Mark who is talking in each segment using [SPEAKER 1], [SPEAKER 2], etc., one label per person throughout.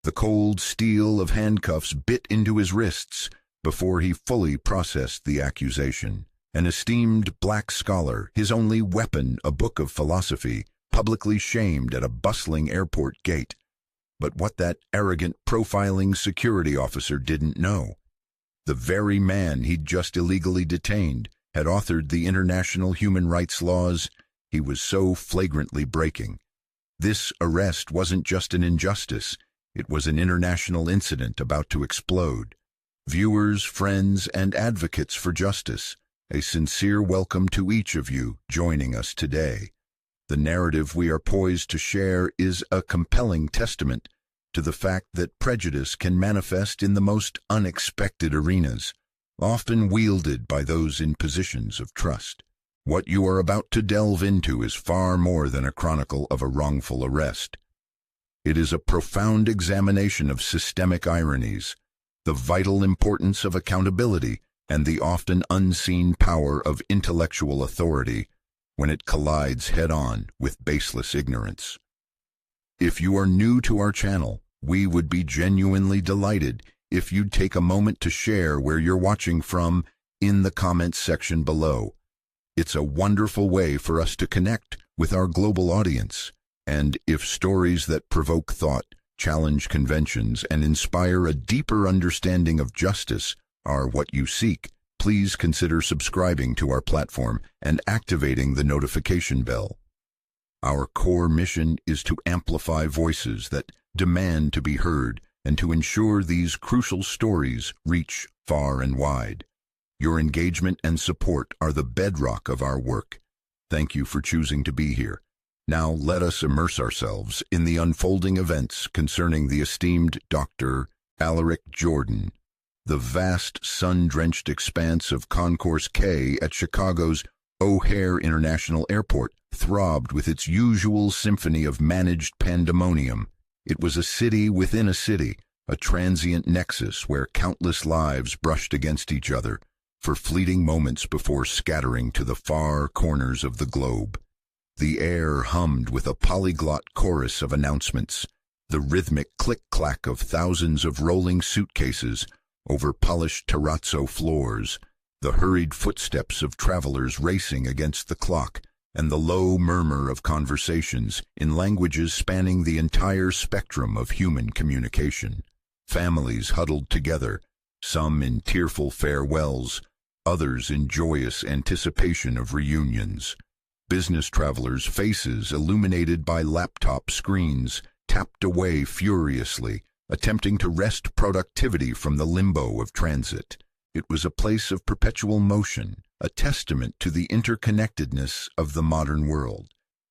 [SPEAKER 1] The cold steel of handcuffs bit into his wrists before he fully processed the accusation. An esteemed black scholar, his only weapon a book of philosophy, publicly shamed at a bustling airport gate. But what that arrogant profiling security officer didn't know, the very man he'd just illegally detained had authored the international human rights laws he was so flagrantly breaking. This arrest wasn't just an injustice, it was an international incident about to explode. Viewers, friends, and advocates for justice, a sincere welcome to each of you joining us today. The narrative we are poised to share is a compelling testament to the fact that prejudice can manifest in the most unexpected arenas, often wielded by those in positions of trust. What you are about to delve into is far more than a chronicle of a wrongful arrest. It is a profound examination of systemic ironies, the vital importance of accountability, and the often unseen power of intellectual authority when it collides head-on with baseless ignorance. If you are new to our channel, we would be genuinely delighted if you'd take a moment to share where you're watching from in the comments section below. It's a wonderful way for us to connect with our global audience, and if stories that provoke thought, challenge conventions, and inspire a deeper understanding of justice are what you seek, please consider subscribing to our platform and activating the notification bell. Our core mission is to amplify voices that demand to be heard and to ensure these crucial stories reach far and wide. Your engagement and support are the bedrock of our work. Thank you for choosing to be here. Now let us immerse ourselves in the unfolding events concerning the esteemed Dr. Alaric Jordan. The vast sun-drenched expanse of Concourse K at Chicago's O'Hare International Airport throbbed with its usual symphony of managed pandemonium. It was a city within a city, a transient nexus where countless lives brushed against each other for fleeting moments before scattering to the far corners of the globe. The air hummed with a polyglot chorus of announcements, the rhythmic click-clack of thousands of rolling suitcases over polished terrazzo floors, the hurried footsteps of travelers racing against the clock, and the low murmur of conversations in languages spanning the entire spectrum of human communication. Families huddled together, some in tearful farewells, others in joyous anticipation of reunions. Business travelers' faces, illuminated by laptop screens, tapped away furiously, attempting to wrest productivity from the limbo of transit. It was a place of perpetual motion, a testament to the interconnectedness of the modern world,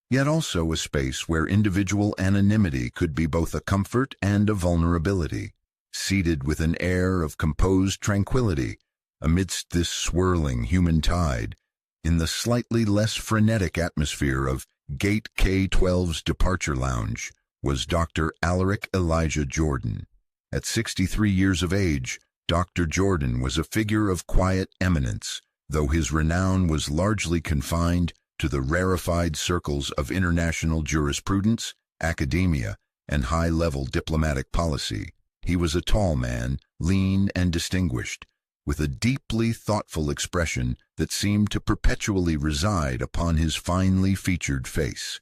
[SPEAKER 1] yet also a space where individual anonymity could be both a comfort and a vulnerability. Seated with an air of composed tranquility, amidst this swirling human tide, in the slightly less frenetic atmosphere of Gate K-12's departure lounge, was Dr. Alaric Elijah Jordan. At 63 years of age, Dr. Jordan was a figure of quiet eminence, though his renown was largely confined to the rarefied circles of international jurisprudence, academia, and high-level diplomatic policy. He was a tall man, lean and distinguished, with a deeply thoughtful expression that seemed to perpetually reside upon his finely featured face.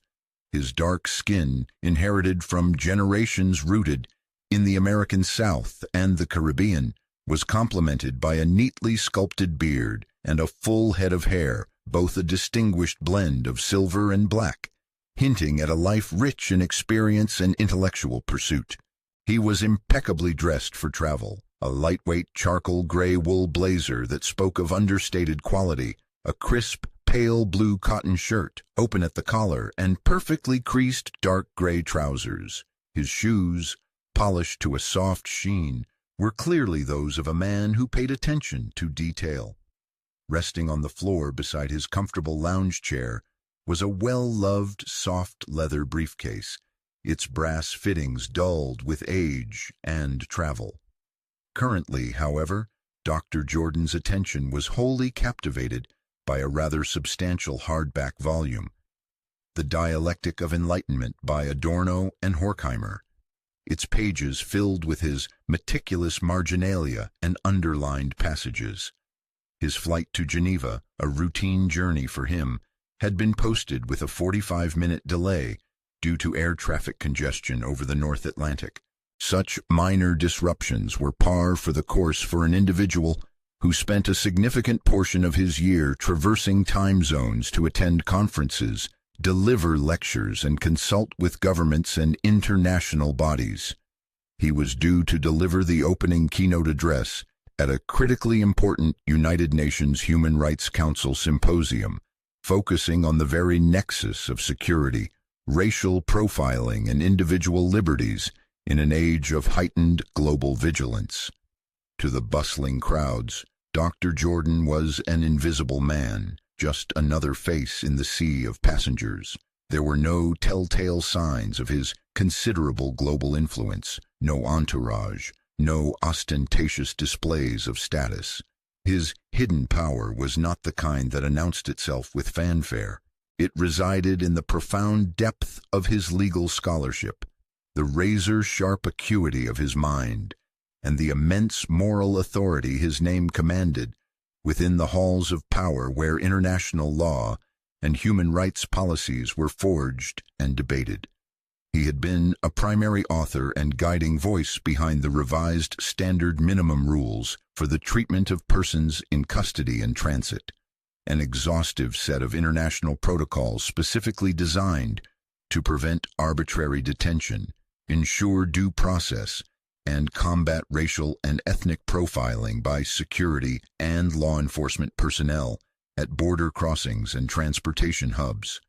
[SPEAKER 1] His dark skin, inherited from generations rooted in the American South and the Caribbean, was complemented by a neatly sculpted beard and a full head of hair, both a distinguished blend of silver and black, hinting at a life rich in experience and intellectual pursuit. He was impeccably dressed for travel, a lightweight charcoal gray wool blazer that spoke of understated quality, a crisp, pale blue cotton shirt, open at the collar, and perfectly creased dark gray trousers. His shoes, polished to a soft sheen, were clearly those of a man who paid attention to detail. Resting on the floor beside his comfortable lounge chair was a well-loved soft leather briefcase, its brass fittings dulled with age and travel. Currently, however, Dr. Jordan's attention was wholly captivated by a rather substantial hardback volume, The Dialectic of Enlightenment by Adorno and Horkheimer. its pages filled with his meticulous marginalia and underlined passages. His flight to Geneva, a routine journey for him, had been posted with a 45-minute delay due to air traffic congestion over the North Atlantic. Such minor disruptions were par for the course for an individual who spent a significant portion of his year traversing time zones to attend conferences, deliver lectures, and consult with governments and international bodies. He was due to deliver the opening keynote address at a critically important United Nations Human Rights Council symposium, focusing on the very nexus of security, racial profiling, and individual liberties in an age of heightened global vigilance. To the bustling crowds, Dr. Jordan was an invisible man, just another face in the sea of passengers. There were no telltale signs of his considerable global influence, no entourage, no ostentatious displays of status. His hidden power was not the kind that announced itself with fanfare. It resided in the profound depth of his legal scholarship, the razor-sharp acuity of his mind, and the immense moral authority his name commanded within the halls of power where international law and human rights policies were forged and debated. He had been a primary author and guiding voice behind the revised standard minimum rules for the treatment of persons in custody and transit, an exhaustive set of international protocols specifically designed to prevent arbitrary detention, ensure due process, and combat racial and ethnic profiling by security and law enforcement personnel at border crossings and transportation hubs.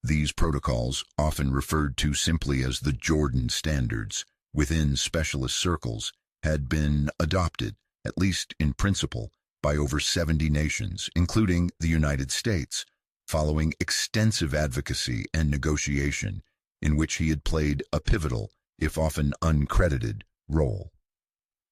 [SPEAKER 1] These protocols, often referred to simply as the Jordan Standards within specialist circles, had been adopted, at least in principle, by over 70 nations, including the United States, following extensive advocacy and negotiation in which he had played a pivotal, if often uncredited, role.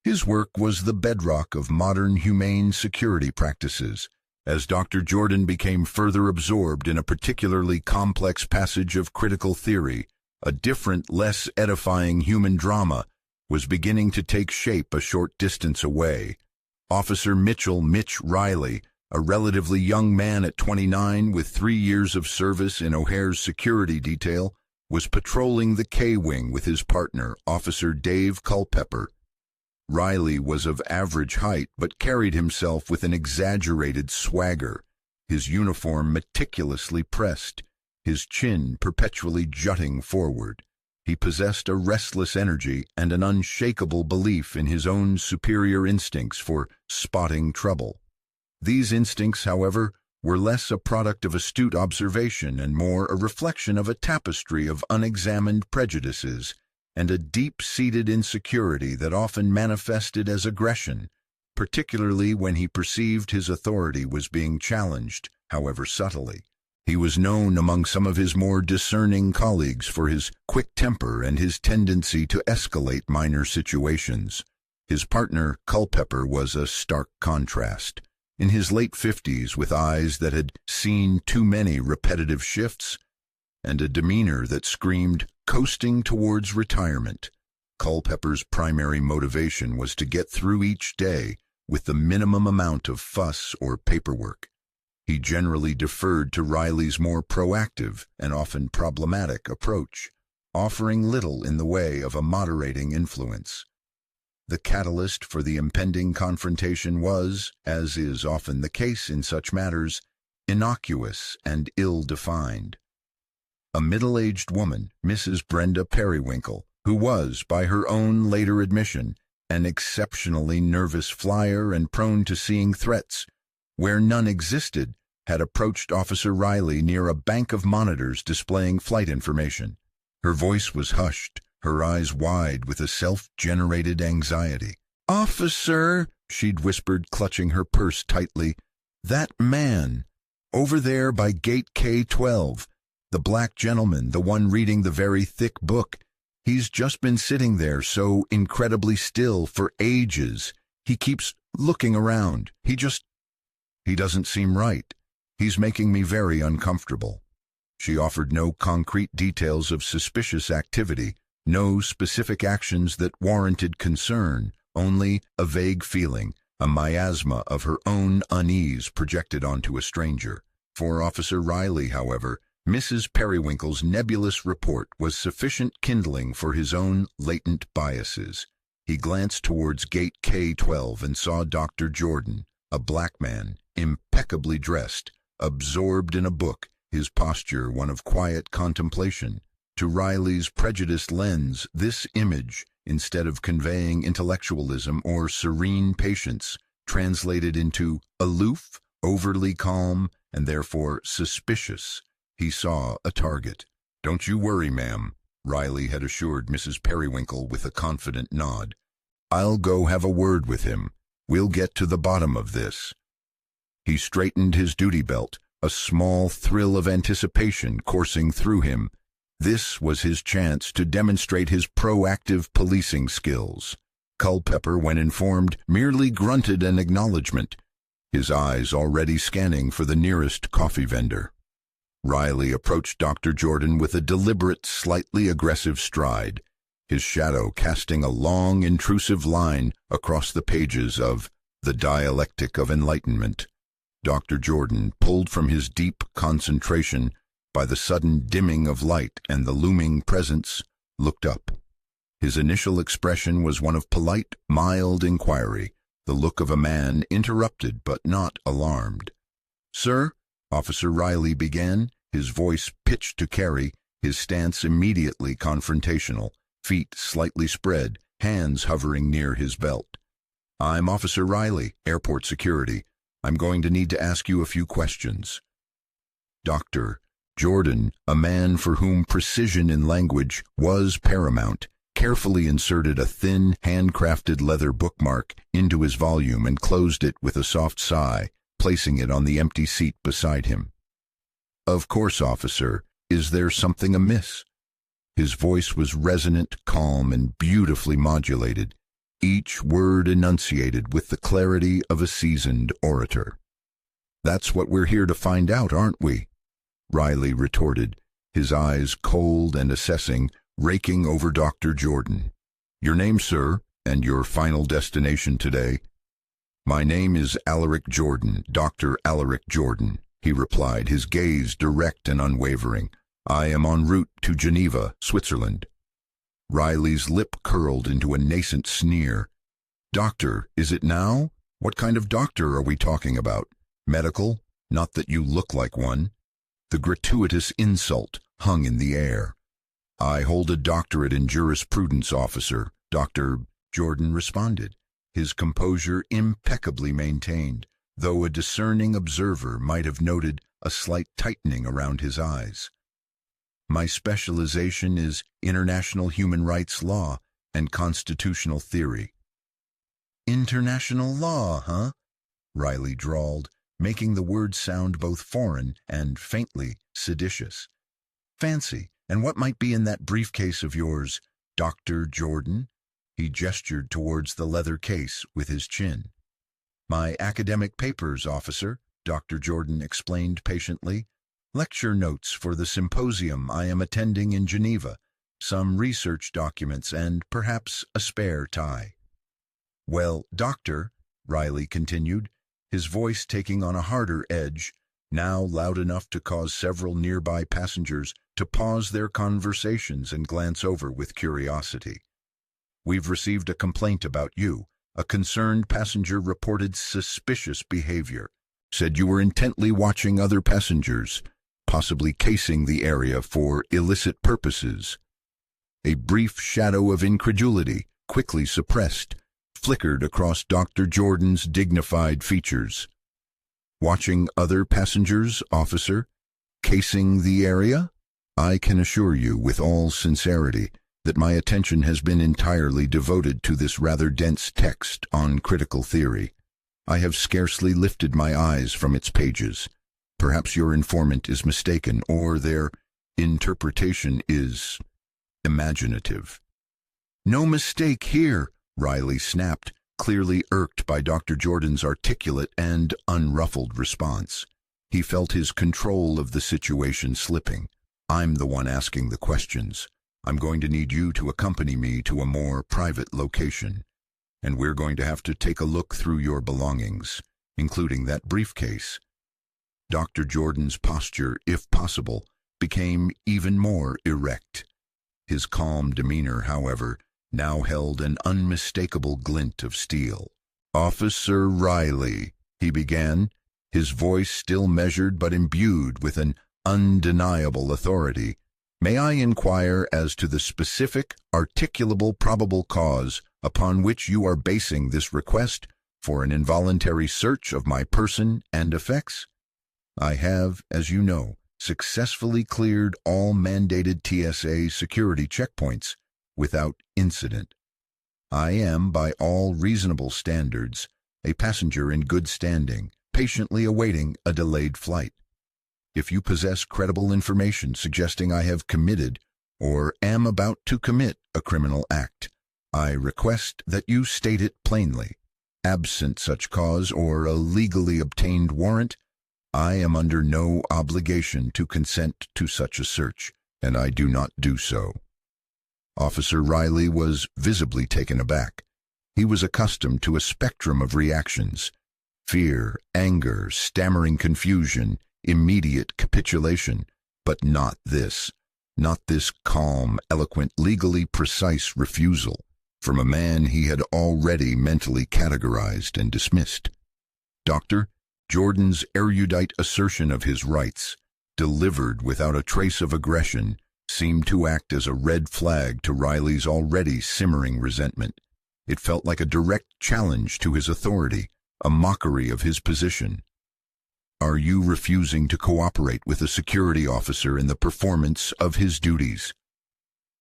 [SPEAKER 1] His work was the bedrock of modern humane security practices. As Dr. Jordan became further absorbed in a particularly complex passage of critical theory, a different, less edifying human drama was beginning to take shape a short distance away. Officer Mitch Riley, a relatively young man at 29 with 3 years of service in O'Hare's security detail, was patrolling the K-Wing with his partner, Officer Dave Culpepper. Riley was of average height but carried himself with an exaggerated swagger, his uniform meticulously pressed, his chin perpetually jutting forward. He possessed a restless energy and an unshakable belief in his own superior instincts for spotting trouble. These instincts, however, were less a product of astute observation and more a reflection of a tapestry of unexamined prejudices and a deep-seated insecurity that often manifested as aggression, particularly when he perceived his authority was being challenged, however subtly. He was known among some of his more discerning colleagues for his quick temper and his tendency to escalate minor situations. His partner, Culpepper, was a stark contrast. In his late 50s, with eyes that had seen too many repetitive shifts, and a demeanor that screamed coasting towards retirement, Culpepper's primary motivation was to get through each day with the minimum amount of fuss or paperwork. He generally deferred to Riley's more proactive and often problematic approach, offering little in the way of a moderating influence. The catalyst for the impending confrontation was, as is often the case in such matters, innocuous and ill-defined. A middle-aged woman, Mrs. Brenda Periwinkle, who was, by her own later admission, an exceptionally nervous flyer and prone to seeing threats, where none existed, had approached Officer Riley near a bank of monitors displaying flight information. Her voice was hushed, her eyes wide with a self-generated anxiety. "Officer," she'd whispered, clutching her purse tightly, "that man, over there by gate K-12, the black gentleman, the one reading the very thick book, he's just been sitting there so incredibly still for ages. He keeps looking around. He doesn't seem right. He's making me very uncomfortable." She offered no concrete details of suspicious activity, No specific actions that warranted concern, only a vague feeling, a miasma of her own unease projected onto a stranger. For Officer Riley, however, Mrs. Periwinkle's nebulous report was sufficient kindling for his own latent biases. He glanced towards gate K-12 and saw Dr. Jordan, a black man, impeccably dressed, absorbed in a book, his posture one of quiet contemplation. To Riley's prejudiced lens, this image, instead of conveying intellectualism or serene patience, translated into aloof, overly calm, and therefore suspicious. He saw a target. "Don't you worry, ma'am," Riley had assured Mrs. Periwinkle with a confident nod. "I'll go have a word with him. We'll get to the bottom of this." He straightened his duty belt, a small thrill of anticipation coursing through him. This was his chance to demonstrate his proactive policing skills. Culpepper, when informed, merely grunted an acknowledgement, his eyes already scanning for the nearest coffee vendor. Riley approached Dr. Jordan with a deliberate, slightly aggressive stride, his shadow casting a long, intrusive line across the pages of The Dialectic of Enlightenment. Dr. Jordan, pulled from his deep concentration by the sudden dimming of light and the looming presence, looked up. His initial expression was one of polite, mild inquiry, the look of a man interrupted but not alarmed. "Sir," Officer Riley began, his voice pitched to carry, his stance immediately confrontational, feet slightly spread, hands hovering near his belt. "I'm Officer Riley, Airport Security. I'm going to need to ask you a few questions." Dr. Jordan, a man for whom precision in language was paramount, carefully inserted a thin, handcrafted leather bookmark into his volume and closed it with a soft sigh, placing it on the empty seat beside him. "Of course, officer. Is there something amiss?" His voice was resonant, calm, and beautifully modulated, each word enunciated with the clarity of a seasoned orator. "That's what we're here to find out, aren't we?" Riley retorted, his eyes cold and assessing, raking over Dr. Jordan. "Your name, sir, and your final destination today?" "My name is Alaric Jordan, Dr. Alaric Jordan," he replied, his gaze direct and unwavering. "I am en route to Geneva, Switzerland." Riley's lip curled into a nascent sneer. "Doctor, is it now? What kind of doctor are we talking about? Medical? Not that you look like one." The gratuitous insult hung in the air. "I hold a doctorate in jurisprudence, officer," Dr. Jordan responded, his composure impeccably maintained, though a discerning observer might have noted a slight tightening around his eyes. "My specialization is international human rights law and constitutional theory." "International law, huh?" Riley drawled, making the word sound both foreign and faintly seditious. "Fancy. And what might be in that briefcase of yours, Dr. Jordan?" He gestured towards the leather case with his chin. "My academic papers, officer," Dr. Jordan explained patiently. "Lecture notes for the symposium I am attending in Geneva, some research documents, and perhaps a spare tie." "Well, Doctor," Riley continued, his voice taking on a harder edge, now loud enough to cause several nearby passengers to pause their conversations and glance over with curiosity. "We've received a complaint about you. A concerned passenger reported suspicious behavior. Said you were intently watching other passengers, possibly casing the area for illicit purposes." A brief shadow of incredulity, quickly suppressed, flickered across Dr. Jordan's dignified features. "Watching other passengers, officer? Casing the area? I can assure you with all sincerity that my attention has been entirely devoted to this rather dense text on critical theory. I have scarcely lifted my eyes from its pages. Perhaps your informant is mistaken, or their interpretation is imaginative." "No mistake here," Riley snapped, clearly irked by Dr. Jordan's articulate and unruffled response. He felt his control of the situation slipping. "I'm the one asking the questions. I'm going to need you to accompany me to a more private location, and we're going to have to take a look through your belongings, including that briefcase." Dr. Jordan's posture, if possible, became even more erect. His calm demeanor, however, now held an unmistakable glint of steel. "Officer Riley," he began, his voice still measured but imbued with an undeniable authority, "may I inquire as to the specific, articulable probable cause upon which you are basing this request for an involuntary search of my person and effects? I have, as you know, successfully cleared all mandated TSA security checkpoints without incident. I am, by all reasonable standards, a passenger in good standing, patiently awaiting a delayed flight. If you possess credible information suggesting I have committed or am about to commit a criminal act, I request that you state it plainly. Absent such cause or a legally obtained warrant, I am under no obligation to consent to such a search, and I do not do so." Officer Riley was visibly taken aback. He was accustomed to a spectrum of reactions: fear, anger, stammering confusion, immediate capitulation, but not this calm, eloquent, legally precise refusal from a man he had already mentally categorized and dismissed. Dr. Jordan's erudite assertion of his rights, delivered without a trace of aggression, seemed to act as a red flag to Riley's already simmering resentment. It felt like a direct challenge to his authority, a mockery of his position. "Are you refusing to cooperate with a security officer in the performance of his duties?"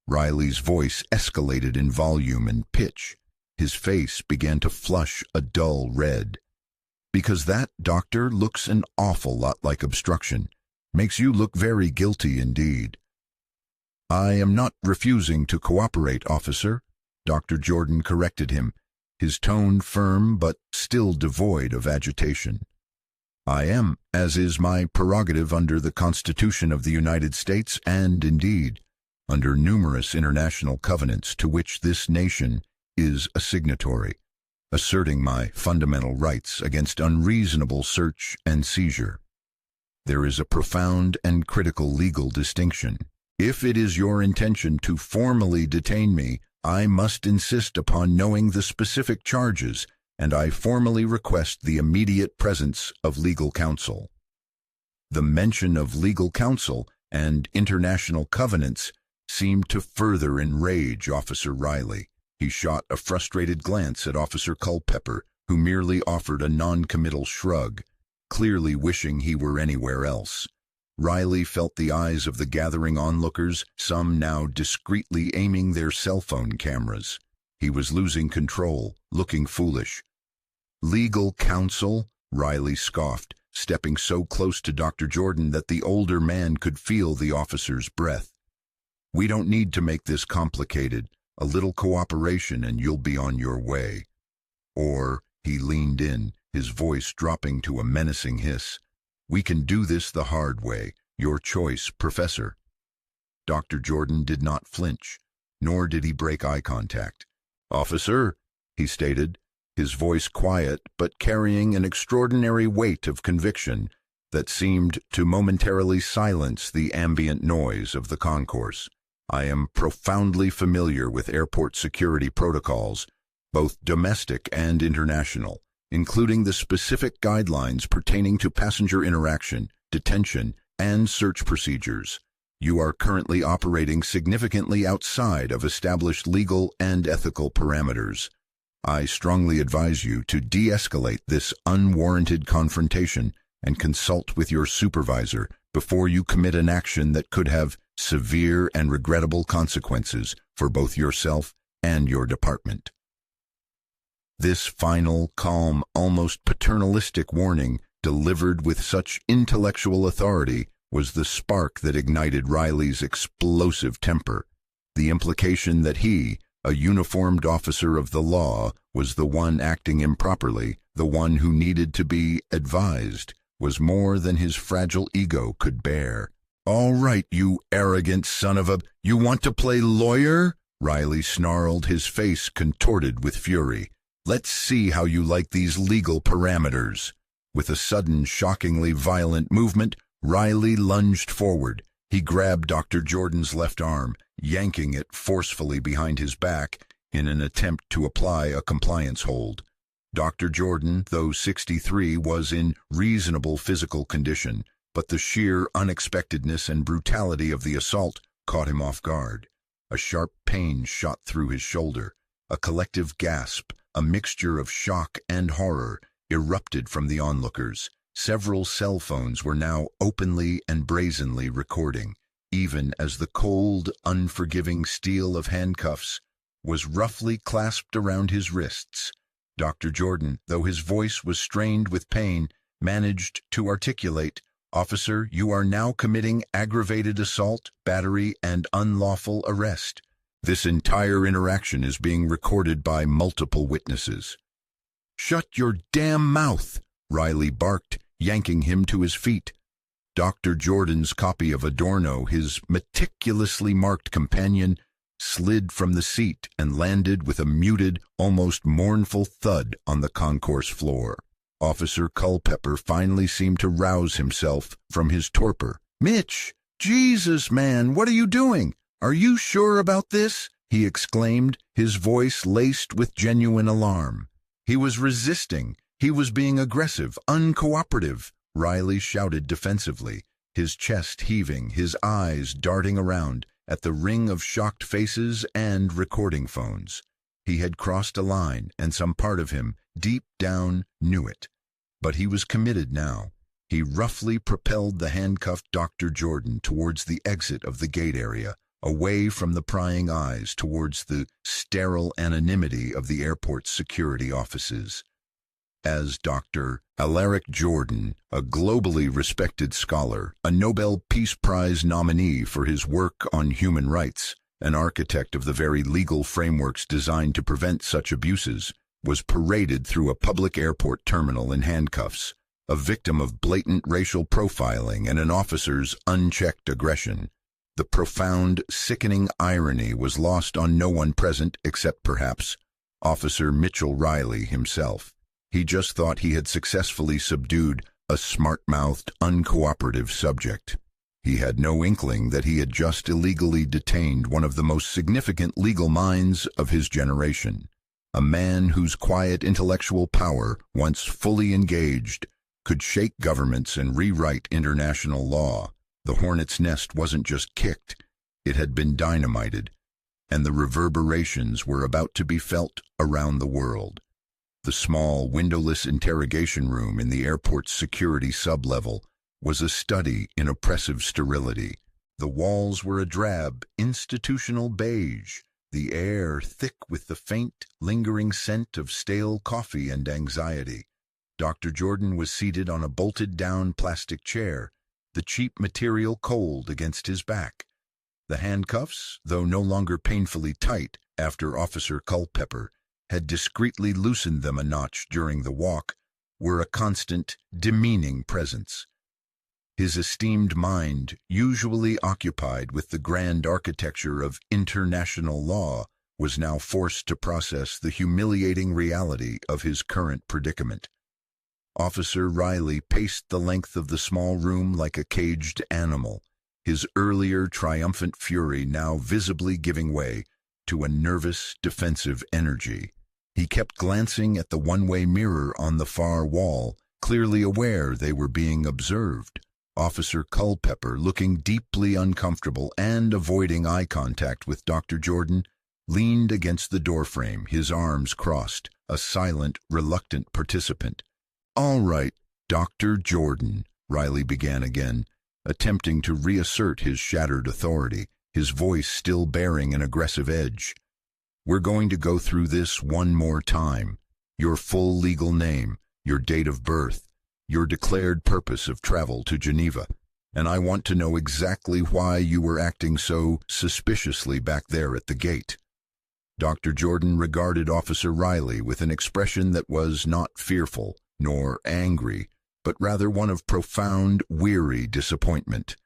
[SPEAKER 1] Riley's voice escalated in volume and pitch. His face began to flush a dull red. "Because that, doctor, looks an awful lot like obstruction. Makes you look very guilty indeed." "I am not refusing to cooperate, officer," Dr. Jordan corrected him, his tone firm but still devoid of agitation. "I am, as is my prerogative under the Constitution of the United States and, indeed, under numerous international covenants to which this nation is a signatory, asserting my fundamental rights against unreasonable search and seizure. There is a profound and critical legal distinction. If it is your intention to formally detain me, I must insist upon knowing the specific charges, and I formally request the immediate presence of legal counsel." The mention of legal counsel and international covenants seemed to further enrage Officer Riley. He shot a frustrated glance at Officer Culpepper, who merely offered a non-committal shrug, clearly wishing he were anywhere else. Riley felt the eyes of the gathering onlookers, some now discreetly aiming their cell phone cameras. He was losing control, looking foolish. "Legal counsel?" Riley scoffed, stepping so close to Dr. Jordan that the older man could feel the officer's breath. "We don't need to make this complicated. A little cooperation and you'll be on your way." Or, he leaned in, his voice dropping to a menacing hiss, "We can do this the hard way. Your choice, Professor." Dr. Jordan did not flinch, nor did he break eye contact. "Officer," he stated, his voice quiet but carrying an extraordinary weight of conviction that seemed to momentarily silence the ambient noise of the concourse. "I am profoundly familiar with airport security protocols, both domestic and international, including the specific guidelines pertaining to passenger interaction, detention, and search procedures. You are currently operating significantly outside of established legal and ethical parameters. I strongly advise you to de-escalate this unwarranted confrontation and consult with your supervisor before you commit an action that could have severe and regrettable consequences for both yourself and your department." This final, calm, almost paternalistic warning, delivered with such intellectual authority, was the spark that ignited Riley's explosive temper. The implication that he, a uniformed officer of the law, was the one acting improperly, the one who needed to be advised, was more than his fragile ego could bear. "All right, you arrogant son of a... You want to play lawyer?" Riley snarled, his face contorted with fury. "Let's see how you like these legal parameters." With a sudden, shockingly violent movement, Riley lunged forward. He grabbed Dr. Jordan's left arm, yanking it forcefully behind his back in an attempt to apply a compliance hold. Dr. Jordan, though 63, was in reasonable physical condition, but the sheer unexpectedness and brutality of the assault caught him off guard. A sharp pain shot through his shoulder. A collective gasp, a mixture of shock and horror, erupted from the onlookers. Several cell phones were now openly and brazenly recording, even as the cold, unforgiving steel of handcuffs was roughly clasped around his wrists. Dr. Jordan, though his voice was strained with pain, managed to articulate, "Officer, you are now committing aggravated assault, battery, and unlawful arrest. This entire interaction is being recorded by multiple witnesses." "Shut your damn mouth," Riley barked, yanking him to his feet. Dr. Jordan's copy of Adorno, his meticulously marked companion, slid from the seat and landed with a muted, almost mournful thud on the concourse floor. Officer Culpepper finally seemed to rouse himself from his torpor. "Mitch! Jesus, man, what are you doing? Are you sure about this?" he exclaimed, his voice laced with genuine alarm. He was resisting. He was being aggressive, uncooperative, Riley shouted defensively, his chest heaving, his eyes darting around at the ring of shocked faces and recording phones. He had crossed a line, and some part of him, deep down, knew it. But he was committed now. He roughly propelled the handcuffed Dr. Jordan towards the exit of the gate area, away from the prying eyes, towards the sterile anonymity of the airport's security offices. As Dr. Alaric Jordan, a globally respected scholar, a Nobel Peace Prize nominee for his work on human rights, an architect of the very legal frameworks designed to prevent such abuses, was paraded through a public airport terminal in handcuffs, a victim of blatant racial profiling and an officer's unchecked aggression. The profound, sickening irony was lost on no one present except, perhaps, Officer Mitchell Riley himself. He just thought he had successfully subdued a smart-mouthed, uncooperative subject. He had no inkling that he had just illegally detained one of the most significant legal minds of his generation, a man whose quiet intellectual power, once fully engaged, could shake governments and rewrite international law. The hornet's nest wasn't just kicked, it had been dynamited, and the reverberations were about to be felt around the world. The small, windowless interrogation room in the airport's security sublevel was a study in oppressive sterility. The walls were a drab, institutional beige, the air thick with the faint, lingering scent of stale coffee and anxiety. Dr. Jordan was seated on a bolted-down plastic chair, the cheap material cold against his back. The handcuffs, though no longer painfully tight after Officer Culpepper had discreetly loosened them a notch during the walk, were a constant, demeaning presence. His esteemed mind, usually occupied with the grand architecture of international law, was now forced to process the humiliating reality of his current predicament. Officer Riley paced the length of the small room like a caged animal, his earlier triumphant fury now visibly giving way to a nervous, defensive energy. He kept glancing at the one-way mirror on the far wall, clearly aware they were being observed. Officer Culpepper, looking deeply uncomfortable and avoiding eye contact with Dr. Jordan, leaned against the doorframe, his arms crossed, a silent, reluctant participant. "All right, Dr. Jordan," Riley began again, attempting to reassert his shattered authority, his voice still bearing an aggressive edge. "We're going to go through this one more time. Your full legal name, your date of birth, your declared purpose of travel to Geneva, and I want to know exactly why you were acting so suspiciously back there at the gate." Dr. Jordan regarded Officer Riley with an expression that was not fearful nor angry, but rather one of profound, weary disappointment.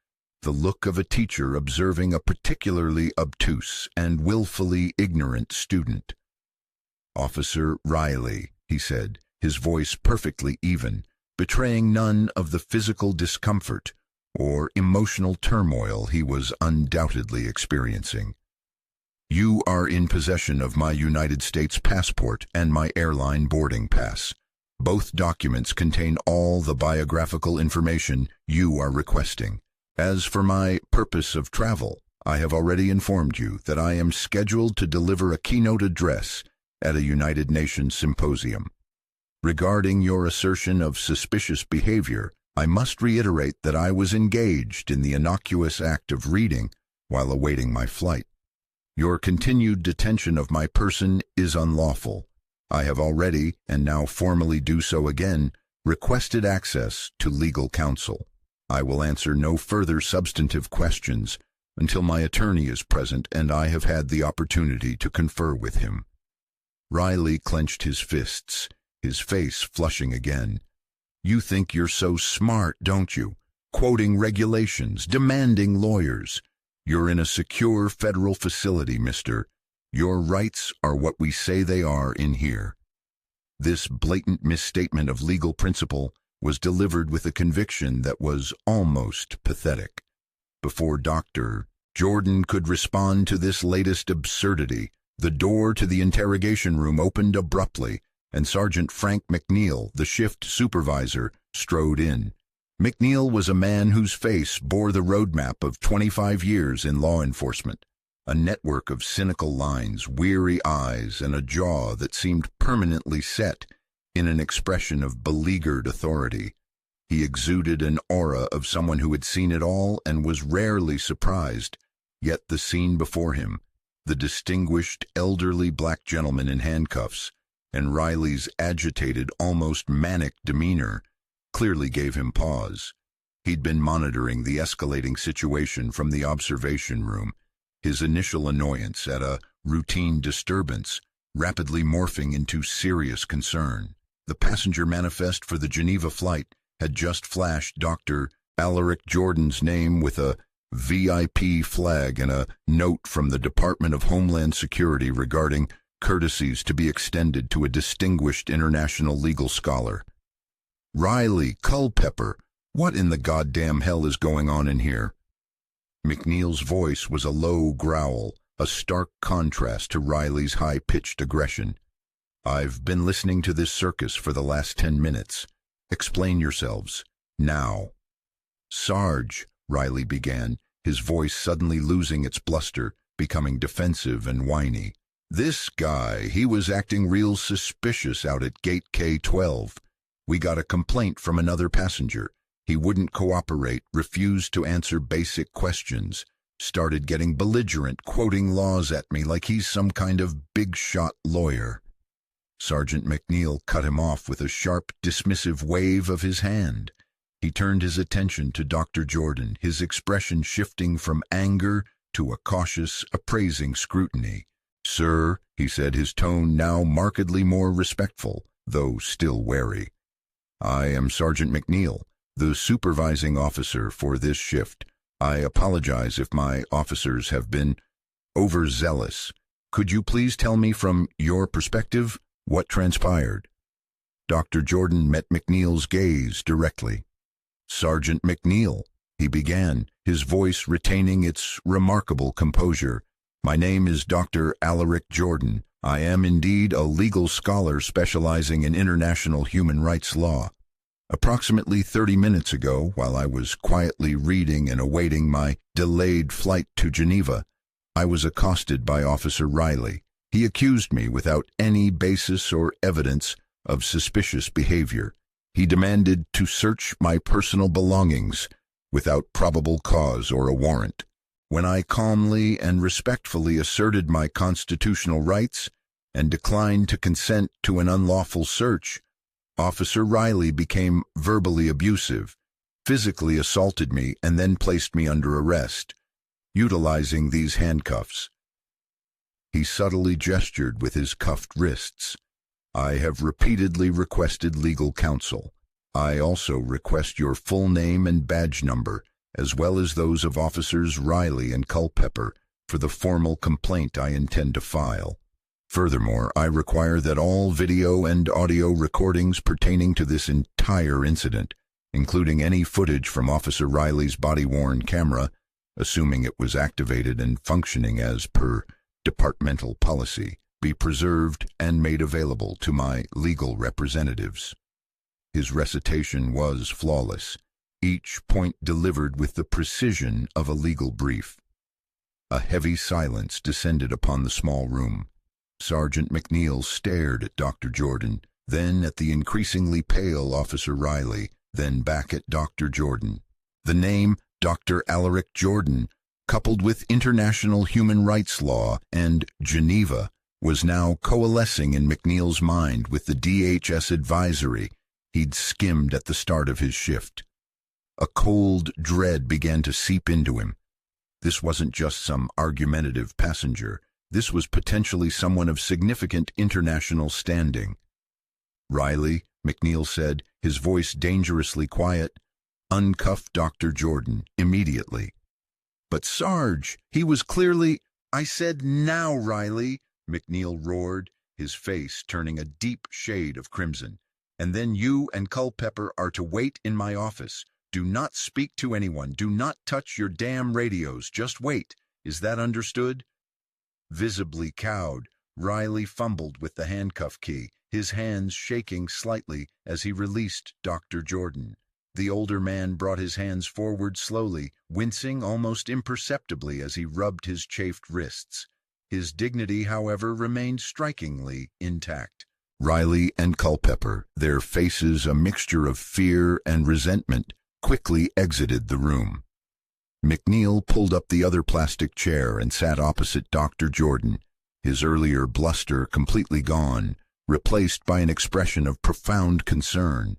[SPEAKER 1] the look of a teacher observing a particularly obtuse and willfully ignorant student. "Officer Riley," he said, his voice perfectly even, betraying none of the physical discomfort or emotional turmoil he was undoubtedly experiencing. "You are in possession of my United States passport and my airline boarding pass. Both documents contain all the biographical information you are requesting. As for my purpose of travel, I have already informed you that I am scheduled to deliver a keynote address at a United Nations symposium. Regarding your assertion of suspicious behavior, I must reiterate that I was engaged in the innocuous act of reading while awaiting my flight. Your continued detention of my person is unlawful. I have already, and now formally do so again, requested access to legal counsel. I will answer no further substantive questions until my attorney is present and I have had the opportunity to confer with him." Riley clenched his fists, his face flushing again. "You think you're so smart, don't you? Quoting regulations, demanding lawyers. You're in a secure federal facility, mister. Your rights are what we say they are in here." This blatant misstatement of legal principle was delivered with a conviction that was almost pathetic. Before Dr. Jordan could respond to this latest absurdity, the door to the interrogation room opened abruptly, and Sergeant Frank McNeil, the shift supervisor, strode in. McNeil was a man whose face bore the roadmap of 25 years in law enforcement, a network of cynical lines, weary eyes, and a jaw that seemed permanently set in an expression of beleaguered authority. He exuded an aura of someone who had seen it all and was rarely surprised, yet the scene before him, the distinguished elderly black gentleman in handcuffs, and Riley's agitated, almost manic demeanor, clearly gave him pause. He'd been monitoring the escalating situation from the observation room, his initial annoyance at a routine disturbance rapidly morphing into serious concern. The passenger manifest for the Geneva flight had just flashed Dr. Alaric Jordan's name with a VIP flag and a note from the Department of Homeland Security regarding courtesies to be extended to a distinguished international legal scholar. "Riley, Culpepper, what in the goddamn hell is going on in here?" McNeil's voice was a low growl, a stark contrast to Riley's high-pitched aggression. "I've been listening to this circus for the last 10 minutes. Explain yourselves, now." "Sarge," Riley began, his voice suddenly losing its bluster, becoming defensive and whiny. "This guy, he was acting real suspicious out at gate K-12. We got a complaint from another passenger. He wouldn't cooperate, refused to answer basic questions, started getting belligerent, quoting laws at me like he's some kind of big-shot lawyer." Sergeant McNeil cut him off with a sharp, dismissive wave of his hand. He turned his attention to Dr. Jordan, his expression shifting from anger to a cautious, appraising scrutiny. "Sir," he said, his tone now markedly more respectful, though still wary, "I am Sergeant McNeil, the supervising officer for this shift. I apologize if my officers have been overzealous. Could you please tell me from your perspective what transpired?" Dr. Jordan met McNeil's gaze directly. "Sergeant McNeil," he began, his voice retaining its remarkable composure, "my name is Dr. Alaric Jordan. I am indeed a legal scholar specializing in international human rights law. Approximately 30 minutes ago, while I was quietly reading and awaiting my delayed flight to Geneva, I was accosted by Officer Riley. He accused me without any basis or evidence of suspicious behavior. He demanded to search my personal belongings without probable cause or a warrant. When I calmly and respectfully asserted my constitutional rights and declined to consent to an unlawful search, Officer Riley became verbally abusive, physically assaulted me, and then placed me under arrest, utilizing these handcuffs." He subtly gestured with his cuffed wrists. "I have repeatedly requested legal counsel. I also request your full name and badge number, as well as those of Officers Riley and Culpepper, for the formal complaint I intend to file. Furthermore, I require that all video and audio recordings pertaining to this entire incident, including any footage from Officer Riley's body-worn camera, assuming it was activated and functioning as per departmental policy, be preserved and made available to my legal representatives. His recitation was flawless, each point delivered with the precision of a legal brief. A heavy silence descended upon the small room. Sergeant McNeil stared at Dr. Jordan, then at the increasingly pale Officer Riley, then back at Dr. Jordan. The name Dr. Alaric Jordan, coupled with international human rights law and Geneva, was now coalescing in McNeil's mind with the DHS advisory he'd skimmed at the start of his shift. A cold dread began to seep into him. This wasn't just some argumentative passenger. This was potentially someone of significant international standing. "Riley," McNeil said, his voice dangerously quiet, "uncuff Dr. Jordan immediately." "But Sarge, he was clearly—" "I said now, Riley," McNeil roared, his face turning a deep shade of crimson. "And then you and Culpepper are to wait in my office. Do not speak to anyone. Do not touch your damn radios. Just wait. Is that understood?" Visibly cowed, Riley fumbled with the handcuff key, his hands shaking slightly as he released Dr. Jordan. The older man brought his hands forward slowly, wincing almost imperceptibly as he rubbed his chafed wrists. His dignity, however, remained strikingly intact. Riley and Culpepper, their faces a mixture of fear and resentment, quickly exited the room. McNeil pulled up the other plastic chair and sat opposite Dr. Jordan, his earlier bluster completely gone, replaced by an expression of profound concern.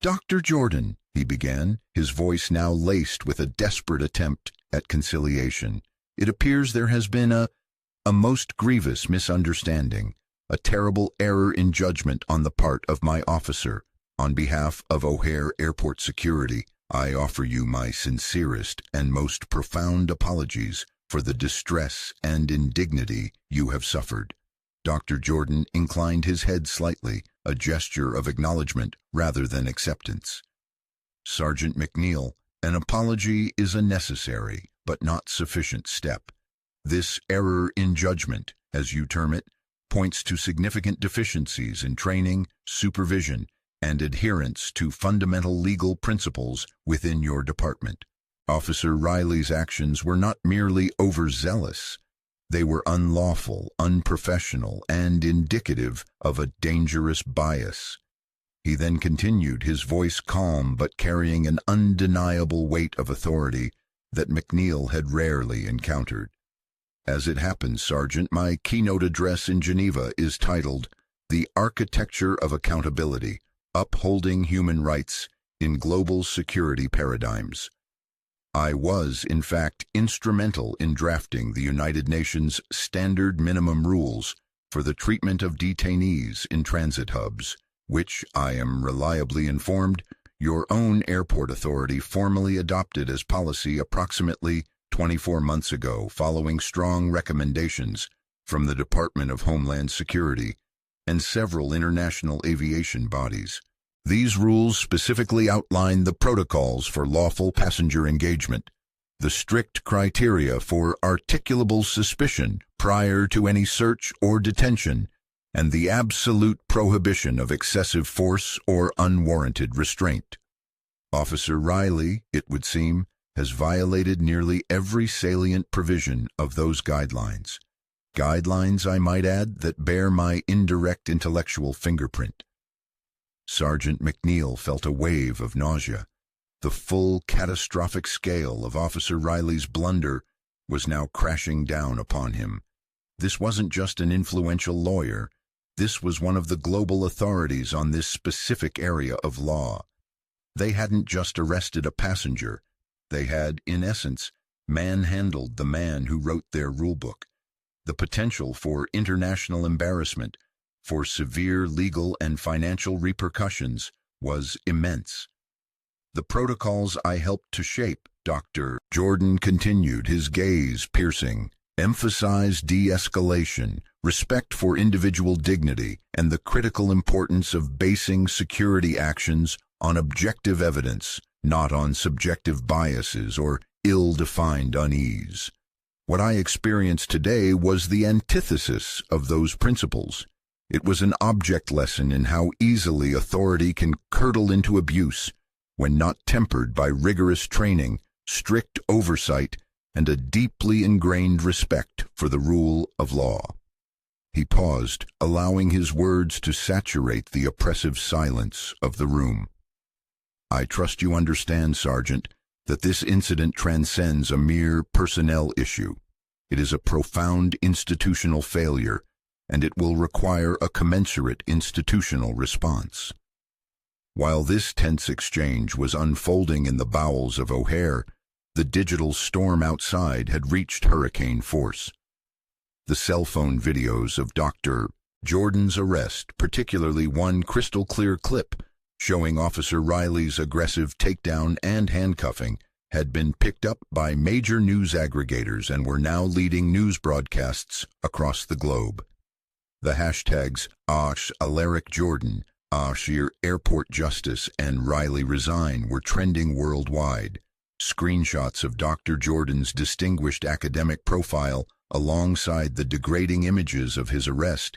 [SPEAKER 1] "Dr. Jordan," he began, his voice now laced with a desperate attempt at conciliation, "it appears there has been a most grievous misunderstanding, a terrible error in judgment on the part of my officer. On behalf of O'Hare Airport Security, I offer you my sincerest and most profound apologies for the distress and indignity you have suffered." Dr. Jordan inclined his head slightly, a gesture of acknowledgement rather than acceptance. "Sergeant McNeil, an apology is a necessary but not sufficient step. This error in judgment, as you term it, points to significant deficiencies in training, supervision, and adherence to fundamental legal principles within your department. Officer Riley's actions were not merely overzealous. They were unlawful, unprofessional, and indicative of a dangerous bias." He then continued, his voice calm but carrying an undeniable weight of authority that McNeil had rarely encountered. "As it happens, Sergeant, my keynote address in Geneva is titled, 'The Architecture of Accountability: Upholding Human Rights in Global Security Paradigms.' I was, in fact, instrumental in drafting the United Nations Standard Minimum Rules for the treatment of detainees in transit hubs, which, I am reliably informed, your own airport authority formally adopted as policy approximately 24 months ago, following strong recommendations from the Department of Homeland Security and several international aviation bodies. These rules specifically outline the protocols for lawful passenger engagement, the strict criteria for articulable suspicion prior to any search or detention, and the absolute prohibition of excessive force or unwarranted restraint. Officer Riley, it would seem, has violated nearly every salient provision of those guidelines. Guidelines, I might add, that bear my indirect intellectual fingerprint." Sergeant McNeil felt a wave of nausea. The full catastrophic scale of Officer Riley's blunder was now crashing down upon him. This wasn't just an influential lawyer. This was one of the global authorities on this specific area of law. They hadn't just arrested a passenger. They had, in essence, manhandled the man who wrote their rulebook. The potential for international embarrassment, for severe legal and financial repercussions, was immense. The protocols I helped to shape, Dr. Jordan continued, his gaze piercing, emphasized de-escalation, respect for individual dignity, and the critical importance of basing security actions on objective evidence, not on subjective biases or ill-defined unease. What I experienced today was the antithesis of those principles. It was an object lesson in how easily authority can curdle into abuse when not tempered by rigorous training, strict oversight, and a deeply ingrained respect for the rule of law. He paused, allowing his words to saturate the oppressive silence of the room. "I trust you understand, Sergeant, that this incident transcends a mere personnel issue. It is a profound institutional failure, and it will require a commensurate institutional response." While this tense exchange was unfolding in the bowels of O'Hare, the digital storm outside had reached hurricane force. The cell phone videos of Dr. Jordan's arrest, particularly one crystal-clear clip showing Officer Riley's aggressive takedown and handcuffing, had been picked up by major news aggregators and were now leading news broadcasts across the globe. The hashtags Alaric Jordan, Airport Justice, and Riley Resign were trending worldwide. Screenshots of Dr. Jordan's distinguished academic profile alongside the degrading images of his arrest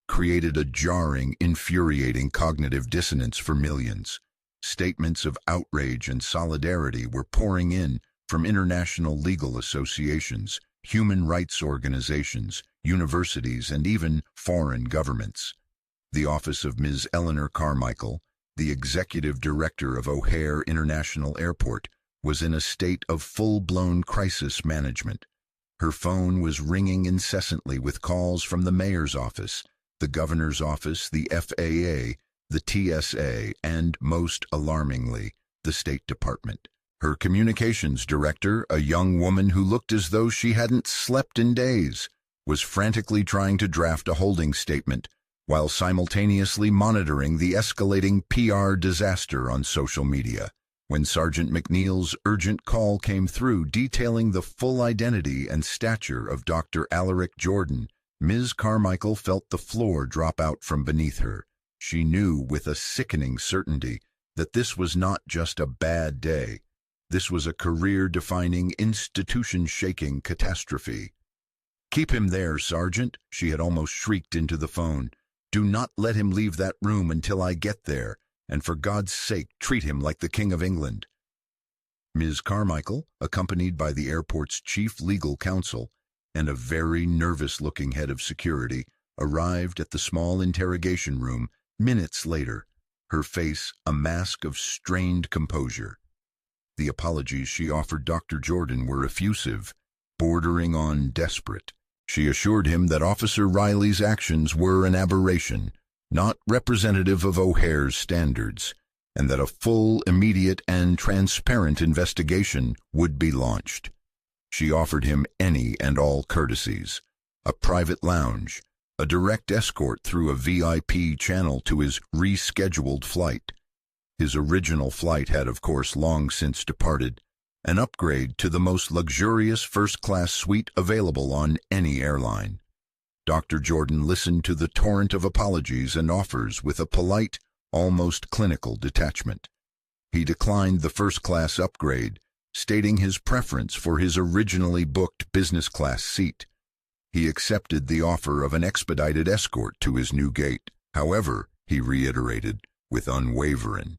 [SPEAKER 1] created a jarring, infuriating cognitive dissonance for millions. Statements of outrage and solidarity were pouring in from international legal associations, human rights organizations, universities, and even foreign governments. The office of Ms. Eleanor Carmichael, the executive director of O'Hare International Airport, was in a state of full-blown crisis management. Her phone was ringing incessantly with calls from the mayor's office, the governor's office, the FAA, the TSA, and, most alarmingly, the State Department. Her communications director, a young woman who looked as though she hadn't slept in days, was frantically trying to draft a holding statement while simultaneously monitoring the escalating PR disaster on social media. When Sergeant McNeil's urgent call came through detailing the full identity and stature of Dr. Alaric Jordan, Ms. Carmichael felt the floor drop out from beneath her. She knew with a sickening certainty that this was not just a bad day. This was a career-defining, institution-shaking catastrophe. "Keep him there, Sergeant," she had almost shrieked into the phone. "Do not let him leave that room until I get there. And for God's sake, treat him like the King of England." Ms. Carmichael, accompanied by the airport's chief legal counsel and a very nervous-looking head of security, arrived at the small interrogation room minutes later, her face a mask of strained composure. The apologies she offered Dr. Jordan were effusive, bordering on desperate. She assured him that Officer Riley's actions were an aberration, not representative of O'Hare's standards, and that a full, immediate, and transparent investigation would be launched. She offered him any and all courtesies: a private lounge, a direct escort through a VIP channel to his rescheduled flight. His original flight had, of course, long since departed, an upgrade to the most luxurious first-class suite available on any airline. Dr. Jordan listened to the torrent of apologies and offers with a polite, almost clinical detachment. He declined the first-class upgrade, stating his preference for his originally booked business-class seat. He accepted the offer of an expedited escort to his new gate. However, he reiterated, with unwavering